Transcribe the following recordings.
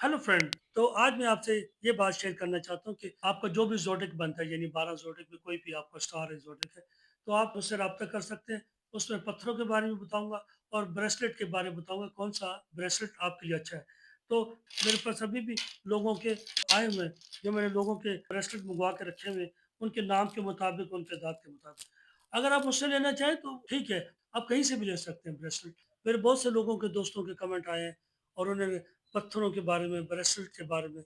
Hello friend. तो आज मैं आपसे ये बात शेयर करना चाहता हूँ कि आपका जो भी ज़ोडिएक बनता है यानी 12 ज़ोडिएक में कोई भी आपका स्टार है ज़ोडिएक है, तो आप मुझसे राब्ता कर सकते हैं। उसमें पत्थरों के बारे में बताऊँगा और ब्रेसलेट के बारे में बताऊँगा कौन-सा ब्रेसलेट आपके लिए अच्छा है। तो मेरे पास अभी भी लोगों के आए हुए हैं, जो मैंने लोगों के ब्रेसलेट मँगवा के रखे हुए हैं, उनके नाम के मुताबिक, उनके दाँत के मुताबिक। अगर आप मुझसे लेना चाहें तो ठीक है, आप कहीं से भी ले सकते हैं ब्रेसलेट। मेरे बहुत से लोगों के दोस्तों के कमेंट आए हैं और उन्होंने पत्थरों के बारे में, ब्रेसलेट के बारे में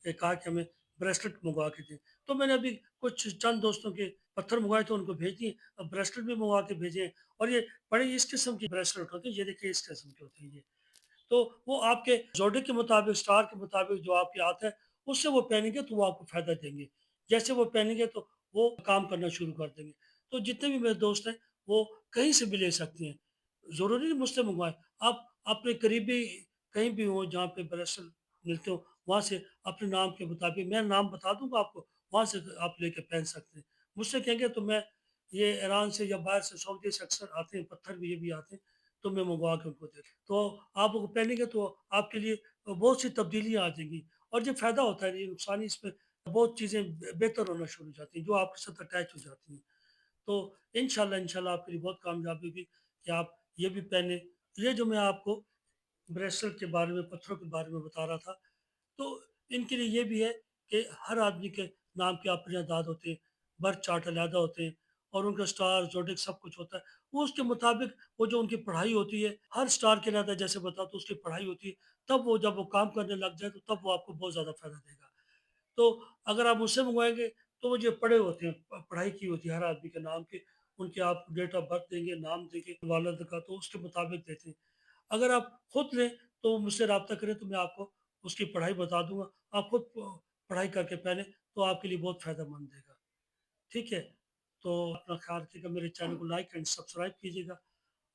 कहा कि हमें ब्रेसलेट मँगवा के दें। तो मैंने अभी कुछ चंद दोस्तों के पत्थर मँगवाए थे उनको भेज दिए, अब ब्रेसलेट भी मँगवा के भेजे हैं और ये बड़े इस किस्म की ब्रेसलेट होती है, ये देखिए इस किस्म की होती है ये। तो वो आपके ज़ोडिएक के मुताबिक, स्टार के मुताबिक जो आपके हाथ है, उससे वो पहनेंगे तो वो आपको फ़ायदा देंगे। जैसे वो पहनेंगे तो वो काम करना शुरू कर देंगे। तो जितने भी मेरे दोस्त हैं, वो कहीं से भी ले सकते हैं। ज़रूरी नहीं मुझसे मँगवाएँ, आप अपने करीबी कहीं भी हो जहाँ पे ब्रेसलेट मिलते हो, वहाँ से अपने नाम के मुताबिक मैं नाम बता दूँगा आपको, वहाँ से आप लेके पहन सकते हैं। मुझसे कहेंगे तो मैं ये ईरान से या बाहर से सऊदी से अक्सर आते हैं, पत्थर भी ये भी आते हैं, तो मैं मँगवा के उनको देता हूँ। तो आप वो पहनेंगे तो आपके लिए बहुत सी तब्दीलियाँ आ जाएँगी और ये फ़ायदा होता है, ये नुकसान नहीं इसमें बहुत चीज़ें बेहतर होना शुरू हो जाती हैं, जो आपके साथ अटैच हो जाती हैं। तो इंशाल्लाह आपके लिए बहुत कामयाबी होगी कि आप ये भी पहने। ये जो मैं आपको ब्रेसलेट के बारे में, पत्थरों के बारे में बता रहा था, तो इनके लिए ये भी है कि हर आदमी के नाम के अपने दाँत होते हैं, बर्थ चार्ट अलहदा होते हैं और उनका स्टार, ज़ोडिएक सब कुछ होता है। वो उसके मुताबिक वो जो उनकी पढ़ाई होती है, हर स्टार के अलहदा जैसे बताओ तो उसकी पढ़ाई होती है, तब वो जब वो काम करने लग जाए, तो तब वो आपको बहुत ज़्यादा फ़ायदा देगा। तो अगर आप मुझसे मंगवाएँगे, तो वो जो पढ़े होते हैं, पढ़ाई की होती है हर आदमी के नाम के, उनके आप डेट ऑफ बर्थ देंगे, नाम देंगे वालिद का, तो उसके मुताबिक देते हैं। अगर आप खुद लें, तो मुझसे राब्ता करें तो मैं आपको उसकी पढ़ाई बता दूँगा। आप खुद पढ़ाई करके पहनें, तो आपके लिए बहुत फ़ायदेमंद देगा। ठीक है? तो अपना ख़्याल रखिएगा, मेरे चैनल को लाइक एंड सब्सक्राइब कीजिएगा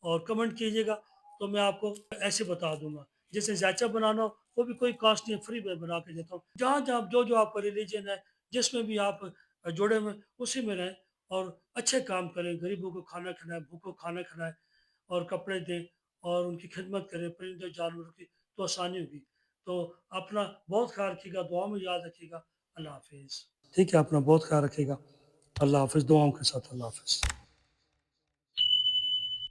और कमेंट कीजिएगा, तो मैं आपको ऐसे बता दूँगा। जैसे ज़ायचा बनाना हो, वो भी कोई कॉस्ट नहीं है, फ्री में बना के देता हूँ। जहाँ-जहाँ जो-जो आपका रिलीजन है, जिसमें भी आप जुड़े हुए हैं, उसी में रहें और अच्छे काम करें, गरीबों को खाना खिलाएँ, भूखों को खाना खिलाएँ और कपड़े दें और उनकी खिदमत करें, परिंदों जानवरों की, तो आसानी होगी। तो अपना बहुत ख़्याल रखिएगा, दुआओं में याद रखिएगा। अल्लाह हाफ़िज़। ठीक है, अपना बहुत ख़्याल रखिएगा। अल्लाह हाफ़िज़, दुआओं के साथ अल्लाह हाफ़िज़।